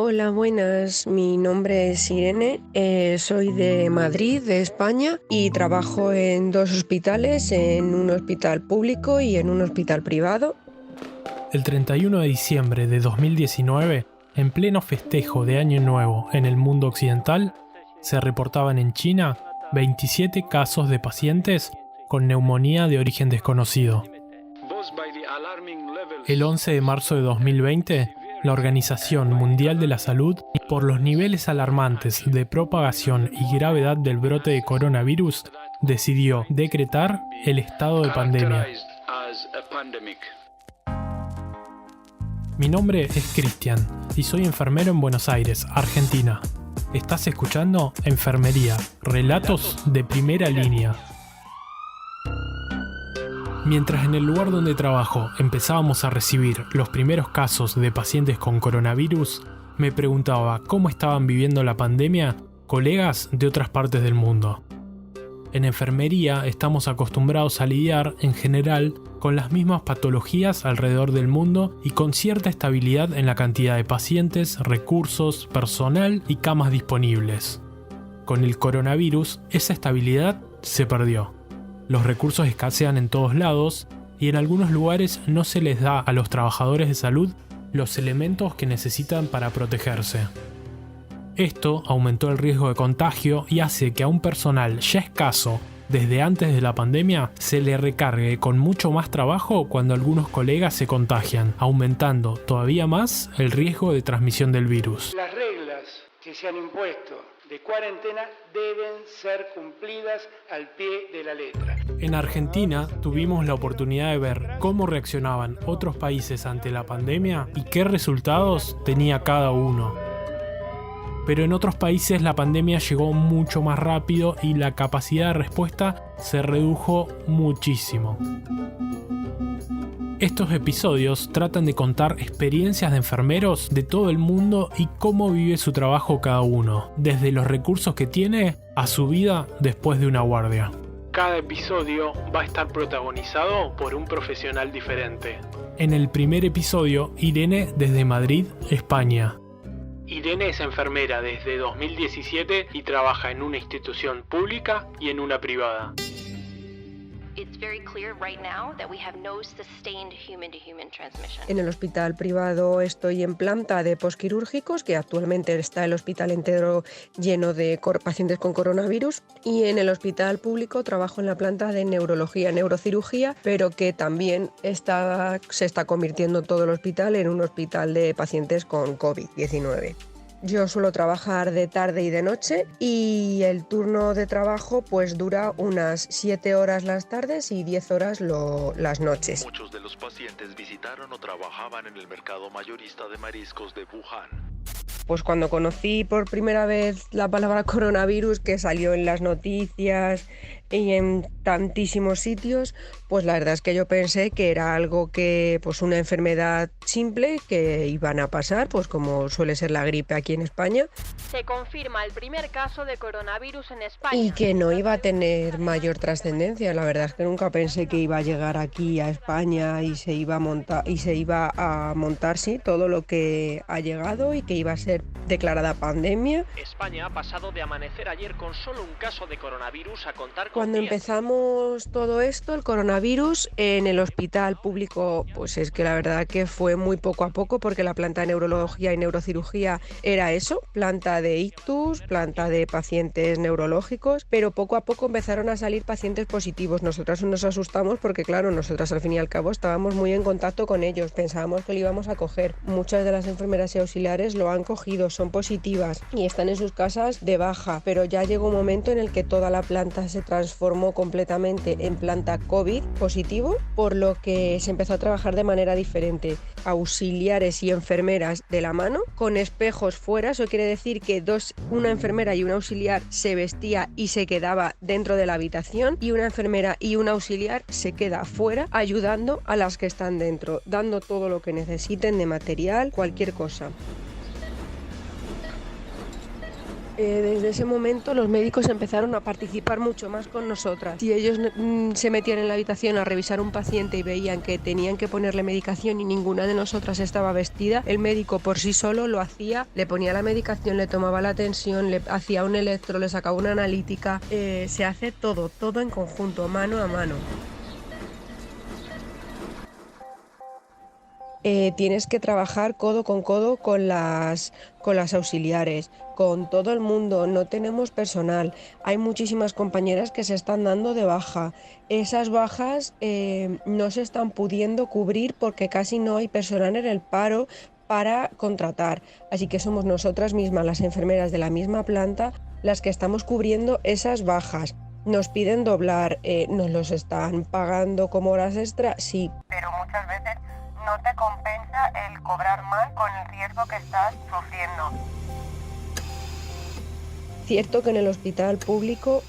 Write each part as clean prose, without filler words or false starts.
Hola, buenas. Mi nombre es Irene, soy de Madrid, de España, y trabajo en dos hospitales, en un hospital público y en un hospital privado. El 31 de diciembre de 2019, en pleno festejo de Año Nuevo en el mundo occidental, se reportaban en China 27 casos de pacientes con neumonía de origen desconocido. El 11 de marzo de 2020, la Organización Mundial de la Salud, por los niveles alarmantes de propagación y gravedad del brote de coronavirus, decidió decretar el estado de pandemia. Mi nombre es Cristian y soy enfermero en Buenos Aires, Argentina. Estás escuchando Enfermería, relatos de primera línea. Mientras en el lugar donde trabajo empezábamos a recibir los primeros casos de pacientes con coronavirus, me preguntaba cómo estaban viviendo la pandemia colegas de otras partes del mundo. En enfermería estamos acostumbrados a lidiar, en general, con las mismas patologías alrededor del mundo y con cierta estabilidad en la cantidad de pacientes, recursos, personal y camas disponibles. Con el coronavirus, esa estabilidad se perdió. Los recursos escasean en todos lados y en algunos lugares no se les da a los trabajadores de salud los elementos que necesitan para protegerse. Esto aumentó el riesgo de contagio y hace que a un personal ya escaso desde antes de la pandemia se le recargue con mucho más trabajo cuando algunos colegas se contagian, aumentando todavía más el riesgo de transmisión del virus. Las reglas que se han impuesto de cuarentena deben ser cumplidas al pie de la letra. En Argentina tuvimos la oportunidad de ver cómo reaccionaban otros países ante la pandemia y qué resultados tenía cada uno. Pero en otros países la pandemia llegó mucho más rápido y la capacidad de respuesta se redujo muchísimo. Estos episodios tratan de contar experiencias de enfermeros de todo el mundo y cómo vive su trabajo cada uno, desde los recursos que tiene a su vida después de una guardia. Cada episodio va a estar protagonizado por un profesional diferente. En el primer episodio, Irene desde Madrid, España. Irene es enfermera desde 2017 y trabaja en una institución pública y en una privada. En el hospital privado estoy en planta de posquirúrgicos, que actualmente está el hospital entero lleno de pacientes con coronavirus, y en el hospital público trabajo en la planta de neurología, neurocirugía, pero que también se está convirtiendo todo el hospital en un hospital de pacientes con COVID-19. Yo suelo trabajar de tarde y de noche y el turno de trabajo pues dura unas 7 horas las tardes y 10 horas las noches. Muchos de los pacientes visitaron o trabajaban en el mercado mayorista de mariscos de Wuhan. Pues cuando conocí por primera vez la palabra coronavirus, que salió en las noticias y en tantísimos sitios, pues la verdad es que yo pensé que era algo que, pues una enfermedad simple que iban a pasar, pues como suele ser la gripe aquí en España. Se confirma el primer caso de coronavirus en España. Y que no iba a tener mayor trascendencia. La verdad es que nunca pensé que iba a llegar aquí a España y se iba a montar sí, todo lo que ha llegado y que iba a ser declarada pandemia. España ha pasado de amanecer ayer con solo un caso de coronavirus a contar con Cuando 10. empezamos todo esto, el coronavirus, en el hospital público, pues es que la verdad que fue muy poco a poco, porque la planta de neurología y neurocirugía era eso, planta de ictus, planta de pacientes neurológicos, pero poco a poco empezaron a salir pacientes positivos. Nosotras nos asustamos porque, claro, nosotras al fin y al cabo estábamos muy en contacto con ellos, pensábamos que lo íbamos a coger. Muchas de las enfermeras y auxiliares lo han cogido, son positivas y están en sus casas de baja, pero ya llegó un momento en el que toda la planta se transformó completamente en planta COVID positivo, por lo que se empezó a trabajar de manera diferente. Auxiliares y enfermeras de la mano, con espejos fuera. Eso quiere decir que una enfermera y un auxiliar se vestía y se quedaba dentro de la habitación, y una enfermera y un auxiliar se queda fuera ayudando a las que están dentro, dando todo lo que necesiten de material, cualquier cosa. Desde ese momento los médicos empezaron a participar mucho más con nosotras. Si ellos se metían en la habitación a revisar un paciente y veían que tenían que ponerle medicación y ninguna de nosotras estaba vestida, el médico por sí solo lo hacía, le ponía la medicación, le tomaba la tensión, le hacía un electro, le sacaba una analítica. Se hace todo en conjunto, mano a mano. Tienes que trabajar codo con las auxiliares, con todo el mundo, no tenemos personal. Hay muchísimas compañeras que se están dando de baja. Esas bajas no se están pudiendo cubrir porque casi no hay personal en el paro para contratar. Así que somos nosotras mismas, las enfermeras de la misma planta, las que estamos cubriendo esas bajas. Nos piden doblar, ¿nos los están pagando como horas extra? Sí, pero muchas veces no te compensa el cobrar más con el riesgo que estás sufriendo. Cierto que en el hospital público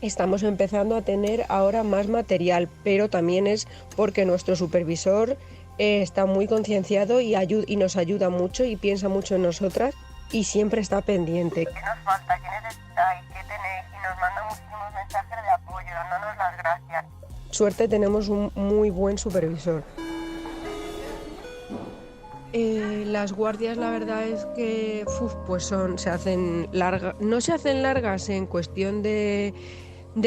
estamos empezando a tener ahora más material, pero también es porque nuestro supervisor está muy concienciado y nos ayuda mucho y piensa mucho en nosotras y siempre está pendiente. ¿Qué nos falta? ¿Qué necesitáis? ¿Qué tenéis? Y nos manda muchísimos mensajes de apoyo, dándonos las gracias. Suerte, tenemos un muy buen supervisor. Las guardias, la verdad es que pues se hacen largas, no se hacen largas en cuestión de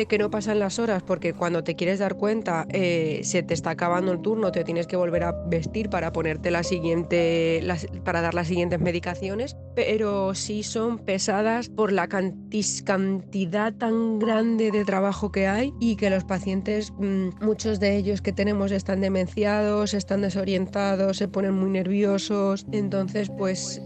que no pasan las horas, porque cuando te quieres dar cuenta se te está acabando el turno, te tienes que volver a vestir para ponerte para dar las siguientes medicaciones, pero sí son pesadas por la cantidad tan grande de trabajo que hay y que los pacientes, muchos de ellos que tenemos están demenciados, están desorientados, se ponen muy nerviosos, entonces pues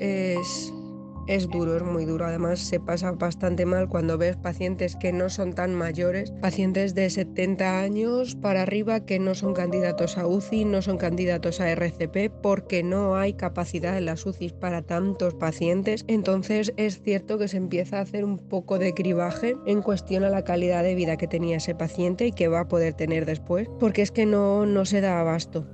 es duro, es muy duro. Además se pasa bastante mal cuando ves pacientes que no son tan mayores, pacientes de 70 años para arriba que no son candidatos a UCI, no son candidatos a RCP porque no hay capacidad en las UCIs para tantos pacientes. Entonces es cierto que se empieza a hacer un poco de cribaje en cuestión a la calidad de vida que tenía ese paciente y que va a poder tener después, porque es que no se da abasto.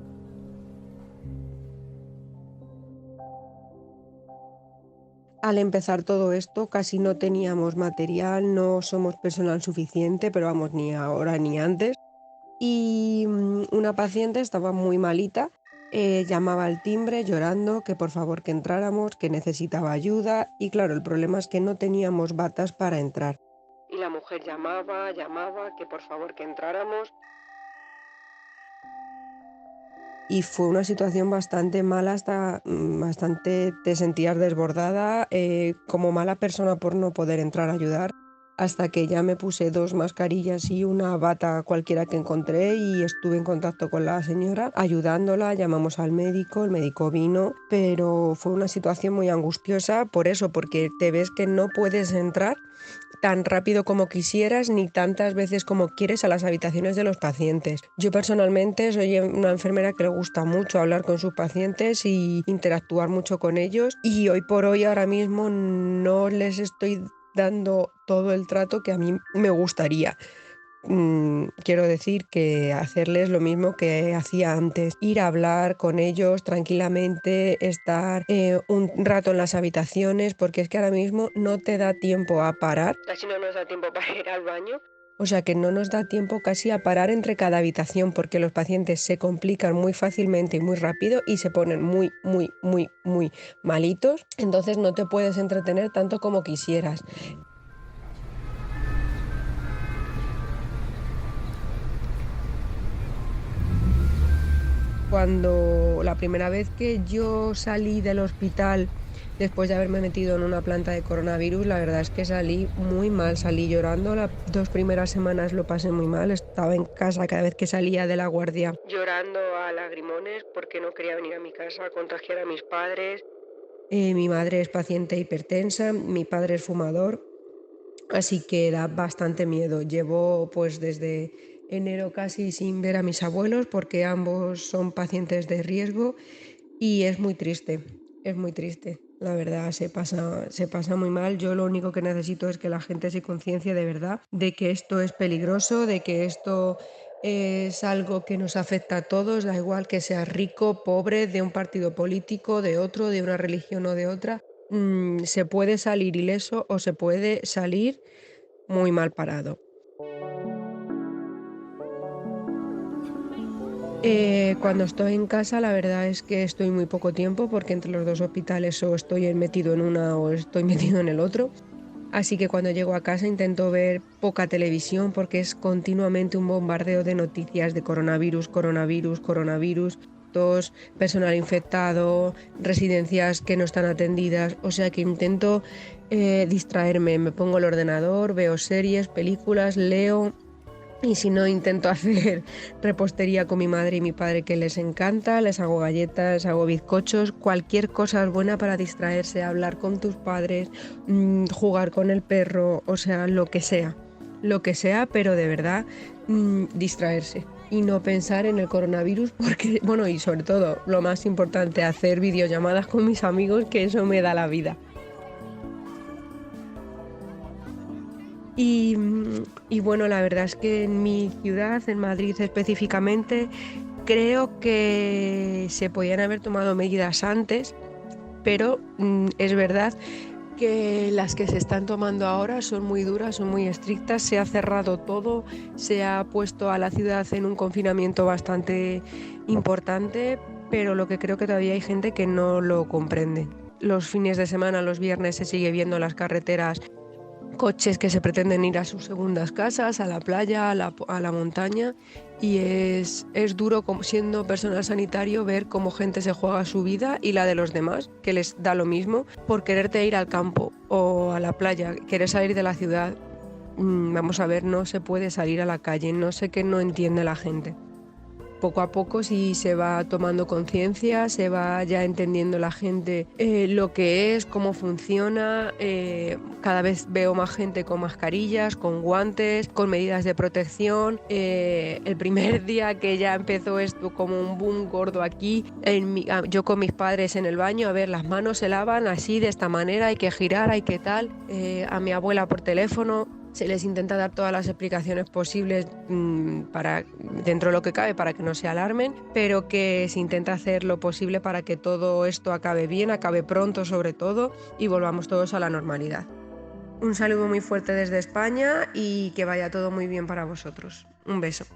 Al empezar todo esto casi no teníamos material, no somos personal suficiente, pero vamos, ni ahora ni antes. Y una paciente estaba muy malita, llamaba al timbre llorando que por favor que entráramos, que necesitaba ayuda y claro, el problema es que no teníamos batas para entrar. Y la mujer llamaba, que por favor que entráramos. Y fue una situación bastante mala, hasta bastante te sentías desbordada, como mala persona por no poder entrar a ayudar, hasta que ya me puse 2 mascarillas y una bata cualquiera que encontré y estuve en contacto con la señora ayudándola, llamamos al médico, el médico vino, pero fue una situación muy angustiosa por eso, porque te ves que no puedes entrar tan rápido como quisieras ni tantas veces como quieres a las habitaciones de los pacientes. Yo personalmente soy una enfermera que le gusta mucho hablar con sus pacientes y interactuar mucho con ellos y hoy por hoy ahora mismo no les estoy dando todo el trato que a mí me gustaría. Quiero decir que hacerles lo mismo que hacía antes, ir a hablar con ellos tranquilamente, estar un rato en las habitaciones, porque es que ahora mismo no te da tiempo a parar. Casi no nos da tiempo para ir al baño. O sea que no nos da tiempo casi a parar entre cada habitación porque los pacientes se complican muy fácilmente y muy rápido y se ponen muy malitos, entonces no te puedes entretener tanto como quisieras. Cuando la primera vez que yo salí del hospital después de haberme metido en una planta de coronavirus, la verdad es que salí muy mal, salí llorando. Las 2 primeras semanas lo pasé muy mal, estaba en casa cada vez que salía de la guardia llorando a lagrimones porque no quería venir a mi casa a contagiar a mis padres. Mi madre es paciente hipertensa, mi padre es fumador. Así que da bastante miedo. Llevo pues desde enero casi sin ver a mis abuelos porque ambos son pacientes de riesgo y es muy triste, La verdad, se pasa muy mal. Yo lo único que necesito es que la gente se conciencie de verdad de que esto es peligroso, de que esto es algo que nos afecta a todos, da igual que seas rico, pobre, de un partido político, de otro, de una religión o de otra. se puede salir ileso o se puede salir muy mal parado. Cuando estoy en casa, la verdad es que estoy muy poco tiempo porque entre los dos hospitales o estoy metido en una o estoy metido en el otro. Así que cuando llego a casa intento ver poca televisión porque es continuamente un bombardeo de noticias de coronavirus, coronavirus, coronavirus, tos, personal infectado, residencias que no están atendidas. O sea que intento distraerme, me pongo el ordenador, veo series, películas, leo. Y si no, intento hacer repostería con mi madre y mi padre, que les encanta, les hago galletas, hago bizcochos, cualquier cosa es buena para distraerse, hablar con tus padres, jugar con el perro, o sea, lo que sea, pero de verdad distraerse y no pensar en el coronavirus porque, bueno, y sobre todo, lo más importante, hacer videollamadas con mis amigos, que eso me da la vida. Y bueno, la verdad es que en mi ciudad, en Madrid específicamente, creo que se podían haber tomado medidas antes, pero es verdad que las que se están tomando ahora son muy duras, son muy estrictas, se ha cerrado todo, se ha puesto a la ciudad en un confinamiento bastante importante, pero lo que creo que todavía hay gente que no lo comprende. Los fines de semana, los viernes, se sigue viendo en las carreteras coches que se pretenden ir a sus segundas casas, a la playa, a la montaña, y es duro siendo personal sanitario ver cómo gente se juega su vida y la de los demás, que les da lo mismo, por quererte ir al campo o a la playa, querer salir de la ciudad. Vamos a ver, no se puede salir a la calle, no sé qué no entiende la gente. Poco a poco, si se va tomando conciencia, se va ya entendiendo la gente lo que es, cómo funciona. Cada vez veo más gente con mascarillas, con guantes, con medidas de protección. El primer día que ya empezó esto como un boom gordo aquí, yo con mis padres en el baño, a ver, las manos se lavan así, de esta manera, hay que girar, hay que tal. A mi abuela por teléfono. Se les intenta dar todas las explicaciones posibles para, dentro de lo que cabe, para que no se alarmen, pero que se intenta hacer lo posible para que todo esto acabe bien, acabe pronto sobre todo, y volvamos todos a la normalidad. Un saludo muy fuerte desde España y que vaya todo muy bien para vosotros. Un beso.